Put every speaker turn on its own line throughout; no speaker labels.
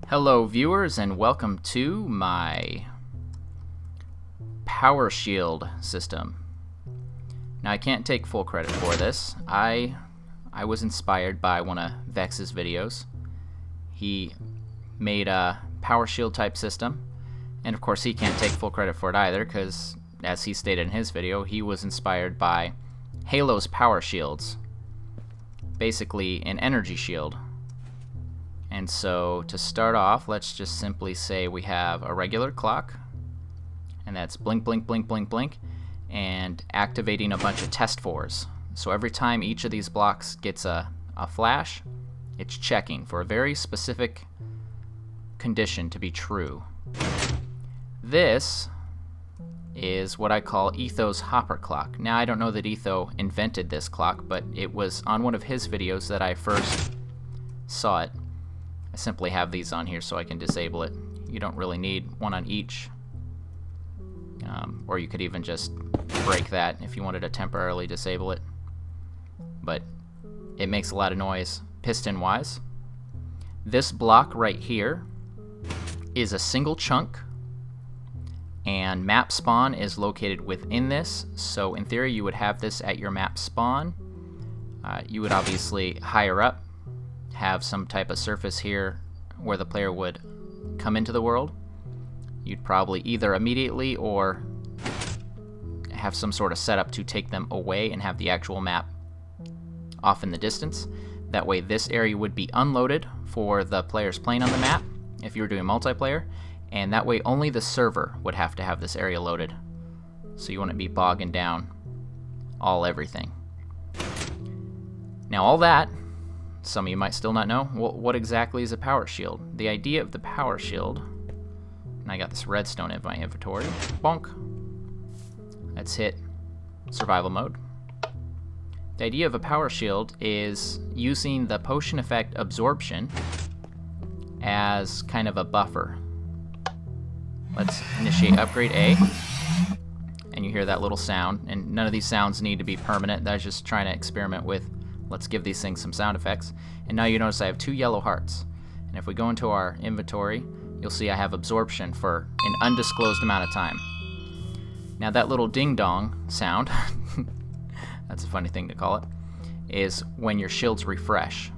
Hello viewers, and welcome to my power shield system. Now I can't take full credit for this. I was inspired by one of Vechz's videos. He made a power shield type system, and of course he can't take full credit for it either, because as he stated in his video, he was inspired by Halo's power shields, basically an energy shield. And so to start off, let's just simply say we have a regular clock, and that's blink, blink, blink, blink, blink, and activating a bunch of test fours. So every time each of these blocks gets a flash, it's checking for a very specific condition to be true. This is what I call Etho's hopper clock. Now I don't know that Etho invented this clock, but it was on one of his videos that I first saw it. I simply have these on here so I can disable it. You don't really need one on each. Or you could even just break that if you wanted to temporarily disable it. But it makes a lot of noise piston-wise. This block right here is a single chunk, and map spawn is located within this. So in theory you would have this at your map spawn. You would obviously higher up have some type of surface here where the player would come into the world. You'd probably either immediately or have some sort of setup to take them away and have the actual map off in the distance. That way this area would be unloaded for the players playing on the map if you were doing multiplayer, and that way only the server would have to have this area loaded, so you wouldn't be bogging down everything. Now all that, some of you might still not know, what exactly is a power shield? The idea of the power shield, and I got this redstone in my inventory, bonk. Let's hit survival mode. The idea of a power shield is using the potion effect absorption as kind of a buffer. Let's initiate upgrade A, and you hear that little sound, and none of these sounds need to be permanent. That's just trying to experiment with, let's give these things some sound effects. And now you notice I have 2 yellow hearts. And if we go into our inventory, you'll see I have absorption for an undisclosed amount of time. Now that little ding-dong sound, that's a funny thing to call it, is when your shields refresh.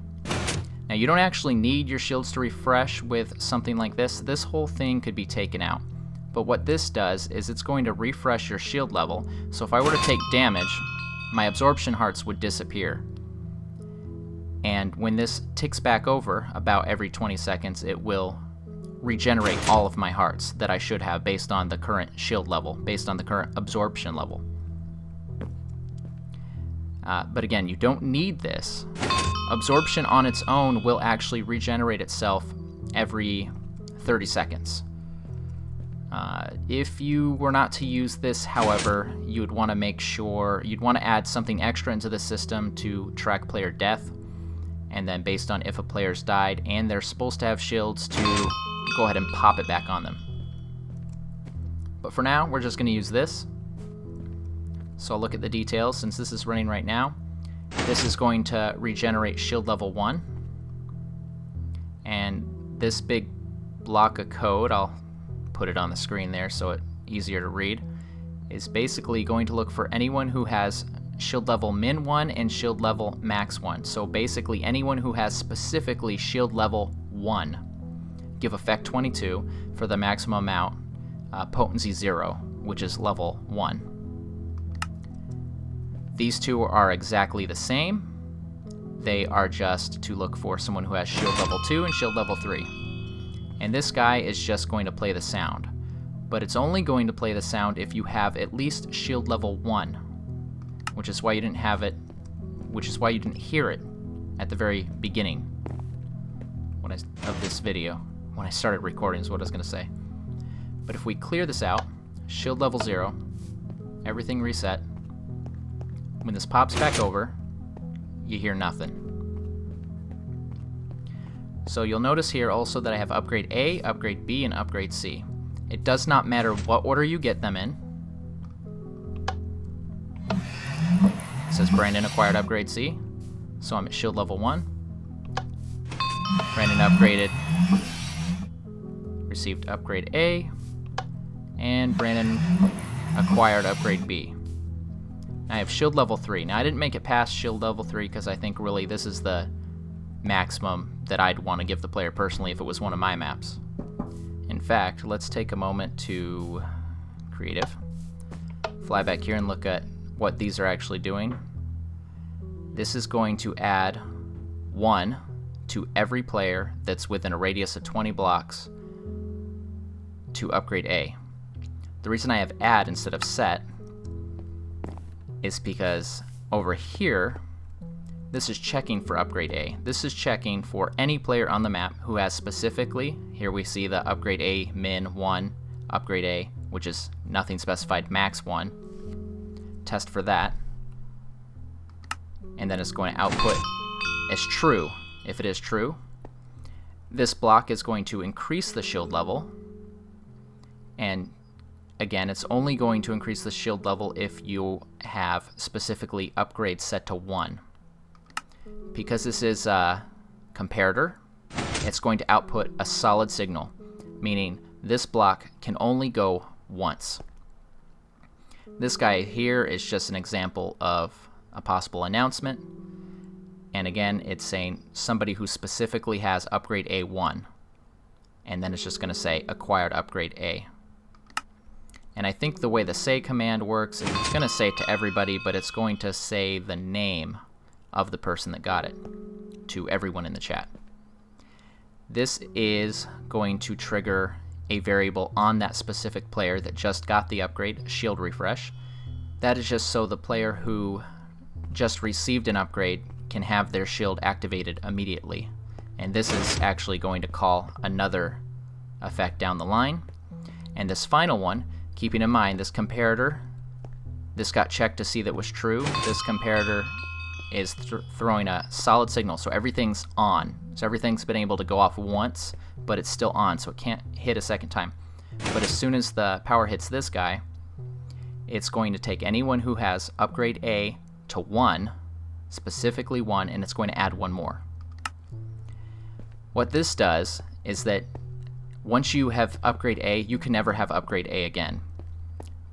Now you don't actually need your shields to refresh with something like this. This whole thing could be taken out. But what this does is it's going to refresh your shield level. So if I were to take damage, my absorption hearts would disappear. And when this ticks back over about every 20 seconds, it will regenerate all of my hearts that I should have based on the current shield level, based on the current absorption level. But again, you don't need this. Absorption on its own will actually regenerate itself every 30 seconds. If you were not to use this, however, you would want to make sure, you'd want to add something extra into the system to track player death, and then based on if a player's died and they're supposed to have shields, to go ahead and pop it back on them. But for now, we're just going to use this. So I'll look at the details. Since this is running right now, this is going to regenerate shield level 1. And this big block of code, I'll put it on the screen there so it's easier to read, is basically going to look for anyone who has shield level min 1 and shield level max 1. So basically anyone who has specifically shield level 1. Give effect 22 for the maximum amount, potency 0, which is level 1. These two are exactly the same. They are just to look for someone who has shield level 2 and shield level 3. And this guy is just going to play the sound. But it's only going to play the sound if you have at least shield level 1, which is why you didn't have it, which is why you didn't hear it at the very beginning of this video. When I started recording is what I was going to say. But if we clear this out, shield level 0, everything reset. When this pops back over, you hear nothing. So you'll notice here also that I have upgrade A, upgrade B, and upgrade C. It does not matter what order you get them in. It says bRanN acquired upgrade C, so I'm at shield level 1. bRanN upgraded received upgrade A, and bRanN acquired upgrade B. I have shield level 3. Now I didn't make it past shield level 3 because I think really this is the maximum that I'd want to give the player personally if it was one of my maps. In fact, let's take a moment to creative. Fly back here and look at what these are actually doing. This is going to add 1 to every player that's within a radius of 20 blocks to upgrade A. The reason I have add instead of set is because over here, this is checking for upgrade A. This is checking for any player on the map who has specifically, here we see the upgrade A min 1, upgrade A, which is nothing specified, max 1. Test for that. And then it's going to output as true. If it is true, this block is going to increase the shield level. And again, it's only going to increase the shield level if you have specifically upgrades set to 1. Because this is a comparator, it's going to output a solid signal, meaning this block can only go once. This guy here is just an example of a possible announcement. And again, it's saying somebody who specifically has upgrade A1. And then it's just going to say acquired upgrade A. And I think the way the say command works is it's going to say it to everybody, but it's going to say the name of the person that got it to everyone in the chat. This is going to trigger a variable on that specific player that just got the upgrade, shield refresh. That is just so the player who just received an upgrade can have their shield activated immediately. And this is actually going to call another effect down the line. And this final one, keeping in mind this comparator, this got checked to see that was true. This comparator is throwing a solid signal, so everything's on. So everything's been able to go off once, but it's still on, so it can't hit a second time. But as soon as the power hits this guy, it's going to take anyone who has upgrade A to 1, specifically 1, and it's going to add 1 more. What this does is that once you have upgrade A, you can never have upgrade A again,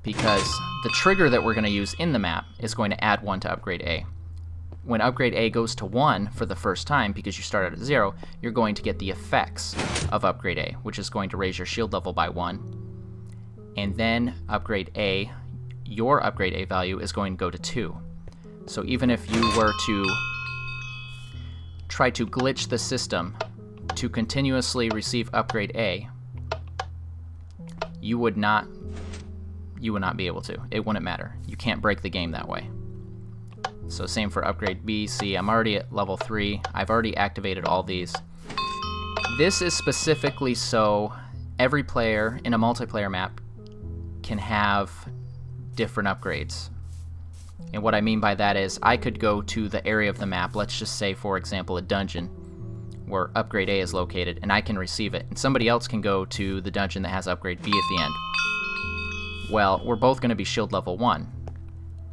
because the trigger that we're going to use in the map is going to add 1 to upgrade A. When upgrade A goes to 1 for the first time, because you started at 0, you're going to get the effects of upgrade A, which is going to raise your shield level by 1. And then upgrade A, your upgrade A value is going to go to 2. So even if you were to try to glitch the system to continuously receive upgrade A, you would not be able to. It wouldn't matter. You can't break the game that way. So same for upgrade B. See, I'm already at level 3. I've already activated all these. This is specifically so every player in a multiplayer map can have different upgrades. And what I mean by that is I could go to the area of the map, let's just say for example a dungeon where upgrade A is located, and I can receive it, and somebody else can go to the dungeon that has upgrade B at the end. Well, we're both going to be shield level 1.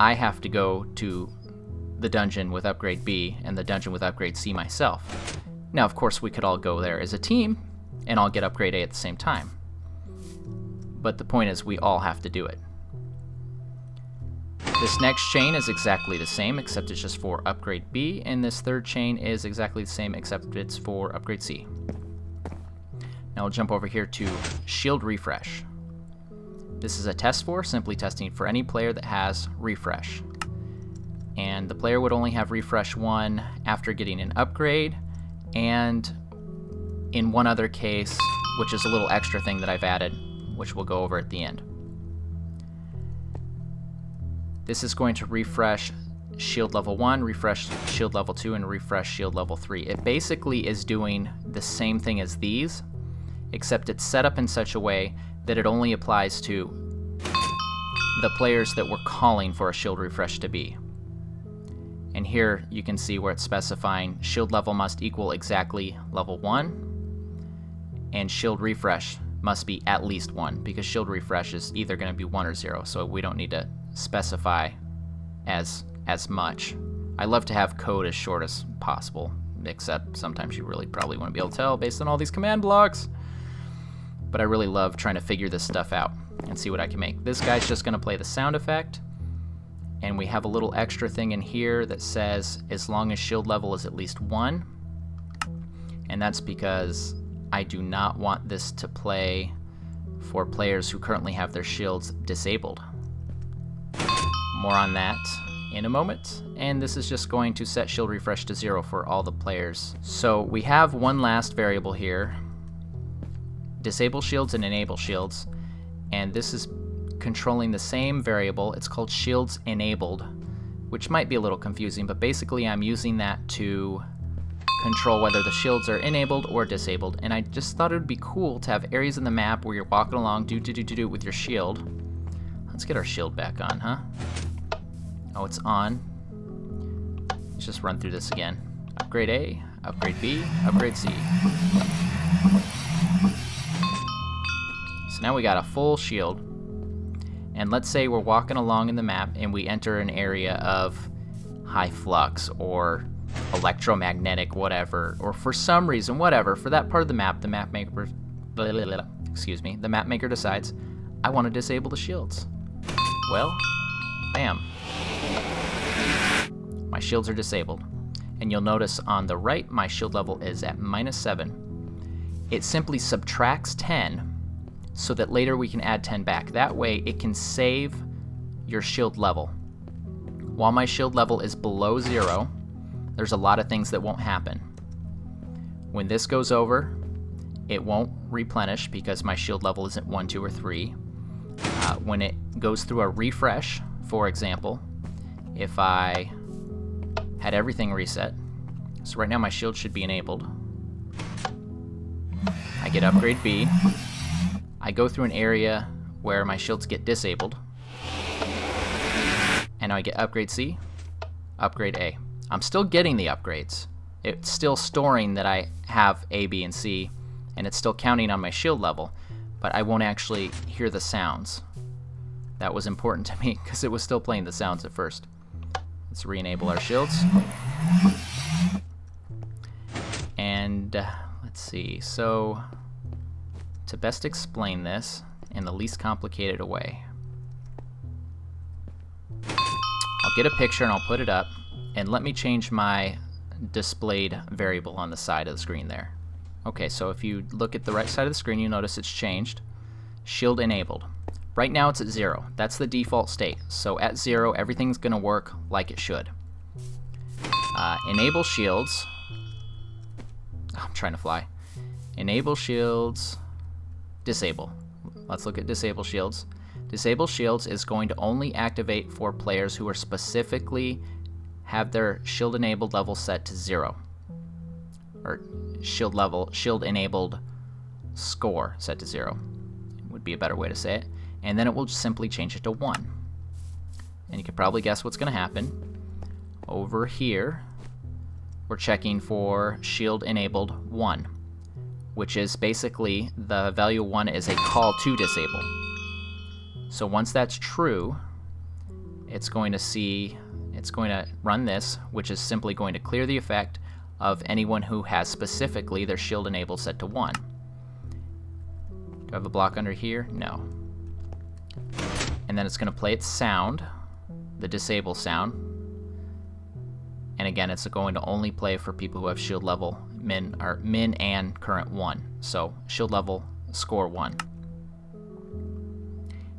I have to go to the dungeon with upgrade B and the dungeon with upgrade C myself. Now, of course, we could all go there as a team and all get upgrade A at the same time. But the point is, we all have to do it. This next chain is exactly the same, except it's just for upgrade B, and this third chain is exactly the same, except it's for upgrade C. Now we'll jump over here to shield refresh. This is a test for, simply testing for any player that has refresh. And the player would only have refresh 1 after getting an upgrade, and in one other case, which is a little extra thing that I've added, which we'll go over at the end. This is going to refresh shield level 1, refresh shield level 2, and refresh shield level 3. It basically is doing the same thing as these, except it's set up in such a way that it only applies to the players that we're calling for a shield refresh to be. And here you can see where it's specifying shield level must equal exactly level 1, and shield refresh must be at least 1, because shield refresh is either going to be 1 or 0, so we don't need to specify as much. I love to have code as short as possible, except sometimes you really probably want to be able to tell based on all these command blocks. but I really love trying to figure this stuff out and see what I can make. This guy's just going to play the sound effect, and we have a little extra thing in here that says as long as shield level is at least 1, and that's because I do not want this to play for players who currently have their shields disabled. More on that in a moment, and this is just going to set shield refresh to 0 for all the players. So we have one last variable here, disable shields and enable shields, and this is controlling the same variable. It's called shields enabled, which might be a little confusing, but basically I'm using that to control whether the shields are enabled or disabled. And I just thought it would be cool to have areas in the map where you're walking along, do with your shield. Let's get our shield back on, huh? Oh, it's on. Let's just run through this again. Upgrade A, upgrade B, upgrade C. So now we got a full shield. And let's say we're walking along in the map and we enter an area of high flux or electromagnetic whatever, or for some reason, whatever, for that part of the map, the map maker, the map maker decides, I want to disable the shields. Well, bam. My shields are disabled. And you'll notice on the right, my shield level is at -7. It simply subtracts 10 so that later we can add 10 back. That way it can save your shield level. While my shield level is below 0, there's a lot of things that won't happen. When this goes over, it won't replenish because my shield level isn't 1, 2, or 3. When it goes through a refresh, for example, if I had everything reset, so right now my shield should be enabled. I get upgrade B. I go through an area where my shields get disabled. And now I get upgrade C, upgrade A. I'm still getting the upgrades. It's still storing that I have A, B, and C, and it's still counting on my shield level, but I won't actually hear the sounds. That was important to me because it was still playing the sounds at first. Let's re-enable our shields. And let's see, so to best explain this in the least complicated way, I'll get a picture and I'll put it up, and let me change my displayed variable on the side of the screen there. Okay, so if you look at the right side of the screen, you notice it's changed. Shield enabled. Right now it's at 0. That's the default state. So at 0, everything's going to work like it should. Enable shields. Oh, I'm trying to fly. Enable shields. Disable. Let's look at disable shields. Disable shields is going to only activate for players who are specifically have their shield enabled level set to 0. Or shield enabled score set to 0 would be a better way to say it. And then it will just simply change it to 1. And you can probably guess what's going to happen. Over here, we're checking for shield enabled 1, which is basically the value 1 is a call to disable. So once that's true, it's going to run this, which is simply going to clear the effect of anyone who has specifically their shield enabled set to 1. Do I have a block under here? No. And then it's going to play its sound, the disable sound. And again, it's going to only play for people who have shield level min and current 1. So shield level score 1.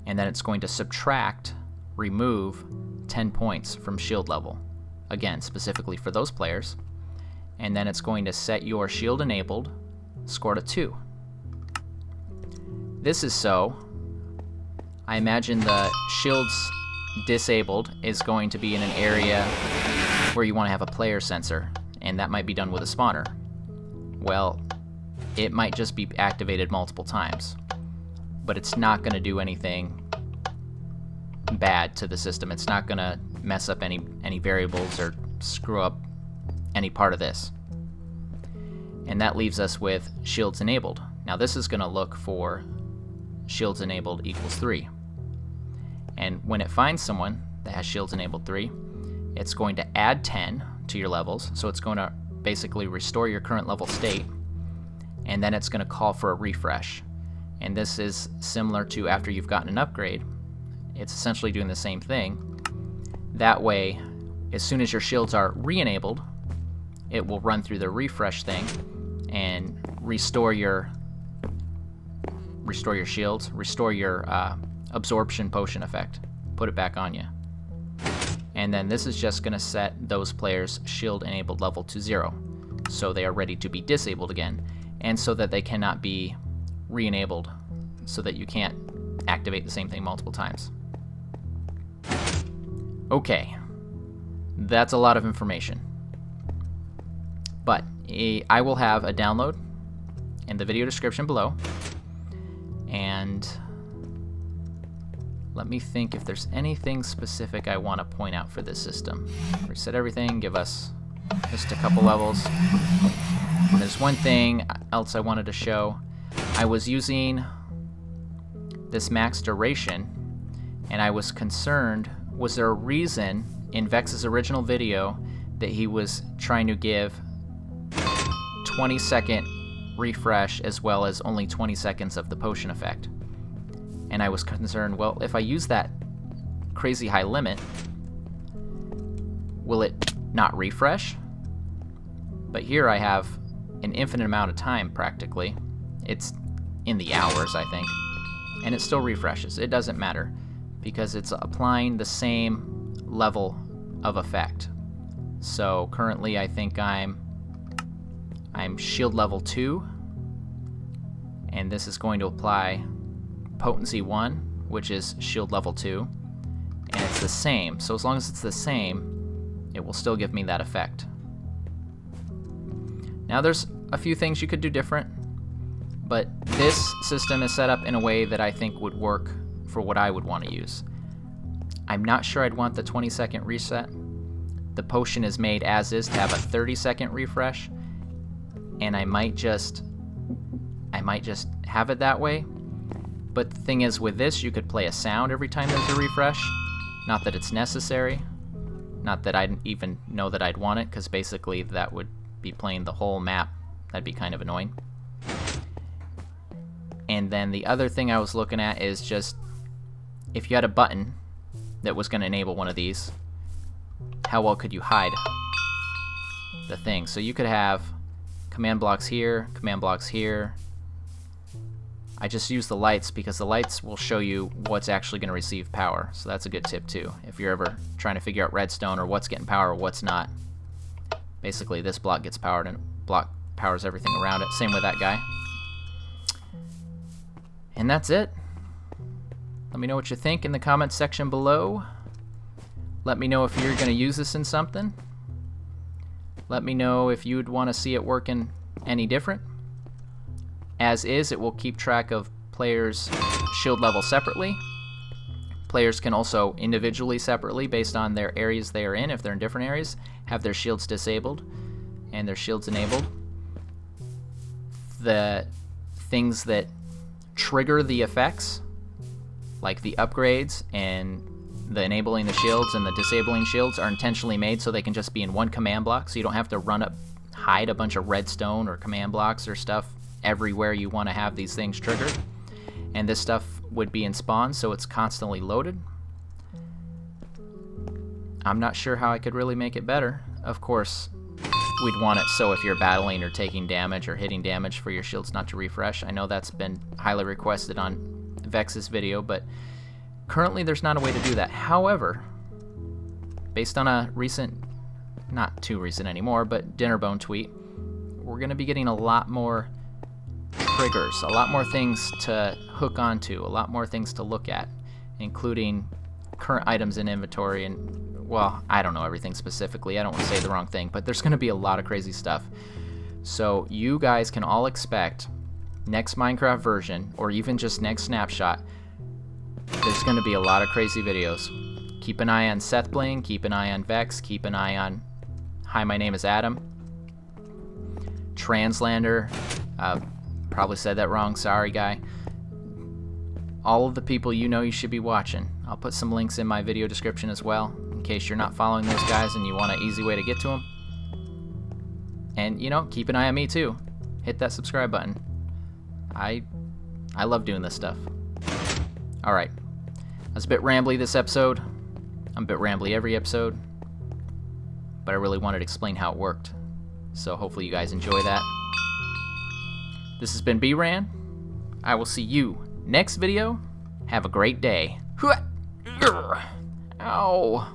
And then it's going to subtract, remove 10 points from shield level. Again, specifically for those players. And then it's going to set your shield enabled score to 2. This is so, I imagine the shields disabled is going to be in an area where you want to have a player sensor, and that might be done with a spawner. Well, it might just be activated multiple times, but it's not going to do anything bad to the system. It's not going to mess up any variables or screw up any part of this. And that leaves us with shields enabled. Now this is going to look for shields enabled equals 3. And when it finds someone that has shields enabled 3, it's going to add 10 to your levels. So it's going to basically restore your current level state, and then it's going to call for a refresh. And this is similar to after you've gotten an upgrade. It's essentially doing the same thing. That way, as soon as your shields are re-enabled, it will run through the refresh thing and restore your shields, restore your absorption potion effect, put it back on you. And then this is just going to set those players' shield enabled level to 0, so they are ready to be disabled again, and so that they cannot be re-enabled, so that you can't activate the same thing multiple times. Okay, that's a lot of information, but I will have a download in the video description below, and let me think if there's anything specific I want to point out for this system. Reset everything, give us just a couple levels. And there's one thing else I wanted to show. I was using this max duration, and I was concerned, was there a reason in Vechz's original video that he was trying to give 20-second refresh as well as only 20 seconds of the potion effect? And I was concerned, well, if I use that crazy high limit, will it not refresh? But here I have an infinite amount of time practically. It's in the hours, I think. And it still refreshes. It doesn't matter because it's applying the same level of effect. So currently I think I'm shield level 2, and this is going to apply potency 1, which is shield level 2, and it's the same. So as long as it's the same, it will still give me that effect. Now there's a few things you could do different, but this system is set up in a way that I think would work for what I would want to use. I'm not sure I'd want the 20-second reset. The potion is made as is to have a 30-second refresh, and I might just have it that way. But the thing is, with this, you could play a sound every time there's a refresh. Not that it's necessary. Not that I'd even know that I'd want it, because basically that would be playing the whole map. That'd be kind of annoying. And then the other thing I was looking at is just, if you had a button that was going to enable one of these, how well could you hide the thing? So you could have command blocks here, command blocks here. I just use the lights because the lights will show you what's actually going to receive power. So that's a good tip too. If you're ever trying to figure out redstone or what's getting power or what's not. Basically this block gets powered and block powers everything around it. Same with that guy. And that's it. Let me know what you think in the comments section below. Let me know if you're going to use this in something. Let me know if you'd want to see it working any different. As is, it will keep track of players' shield level separately. Players can also individually, separately, based on their areas they are in, if they're in different areas, have their shields disabled and their shields enabled. The things that trigger the effects, like the upgrades and the enabling the shields and the disabling shields, are intentionally made so they can just be in one command block, so you don't have to hide a bunch of redstone or command blocks or stuff everywhere you want to have these things triggered. And this stuff would be in spawn, so it's constantly loaded. I'm not sure how I could really make it better. Of course, we'd want it so if you're battling or taking damage or hitting damage for your shields not to refresh. I know that's been highly requested on Vechz's video, but currently there's not a way to do that. However, based on a recent, not too recent anymore, but Dinnerbone tweet, we're going to be getting a lot more triggers, a lot more things to hook onto, a lot more things to look at, including current items in inventory and, well, I don't know everything specifically. I don't want to say the wrong thing, but there's going to be a lot of crazy stuff. So you guys can all expect next Minecraft version, or even just next snapshot, there's going to be a lot of crazy videos. Keep an eye on SethBling, keep an eye on Vechz, keep an eye on Hi, my name is Adam, Translander, probably said that wrong, sorry guy. All of the people you know you should be watching. I'll put some links in my video description as well, in case you're not following those guys and you want an easy way to get to them. And, you know, keep an eye on me too. Hit that subscribe button. I I love doing this stuff. Alright. I was a bit rambly this episode. I'm a bit rambly every episode. But I really wanted to explain how it worked. So hopefully you guys enjoy that. This has been bRanN. I will see you next video. Have a great day. Ow.